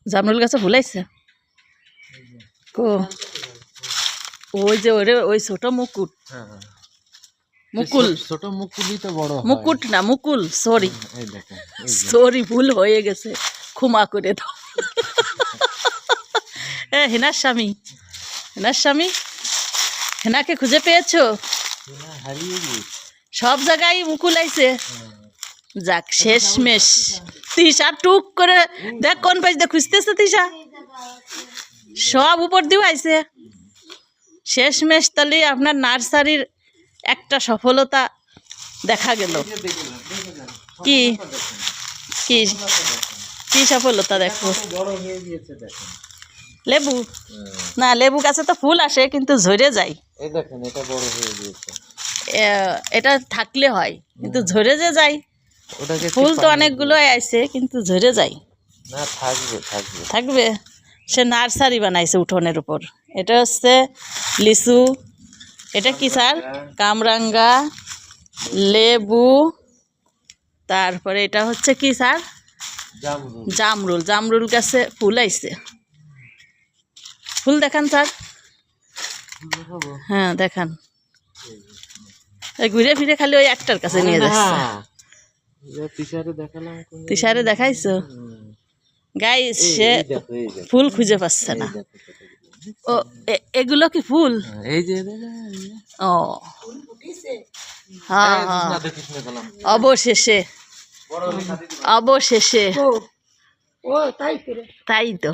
জামরুল গাছে ফুল আইছে কো ওই যে ওরে ওই ছোট মুকুট মুকুল ছোট মুকুলই তো বড় হয় মুকুট না মুকুল সরি এই দেখেন সরি ভুল হয়ে গেছে ক্ষমা করে দাও এ হেনার স্বামী হেনাকে খুঁজে পেয়েছো হারিয়ে গিয়েছে সব জায়গায় মুকুল আইছে যাক শেষমেশ তিশা টুক করে দেখ কোন পাশ দিয়ে খুঁজতেছে তিশা সব উপর দিয়েও আইছে শেষমেশ তাহলে আপনার নার্সারির একটা সফলতা দেখা গেল কি কি কি সফলতা দেখো বড় হয়ে গিয়েছে দেখেন লেবু না লেবু গাছে তো ফুল আসে কিন্তু ঝরে যায় এই দেখেন এটা বড় হয়ে গিয়েছে এটা থাকলে হয় কিন্তু ঝরে যে যায় ওটাকে ফুল তো অনেকগুলো আইছে কিন্তু ঝরে যায় না থাকবে থাকবে থাকবে সে নার্সারি বানাইছে উঠোনের উপর এটা হচ্ছে লিচু এটা কি স্যার কামরাঙ্গা লেবু তারপরে এটা হচ্ছে কি স্যার জামরুল জামরুল গাছে ফুল আইছে ফুল দেখান স্যার হ্যাঁ দেখান ঘুরে ফিরে খালি ওই একটার কাছে নিয়ে যাচ্ছে তিশারে দেখাইছো গাইস সে ফুল খুঁজে পাচ্ছে না ও এগুলো কি ফুল এই যে ও হ্যাঁ অবশেষে অবশেষে তাই তো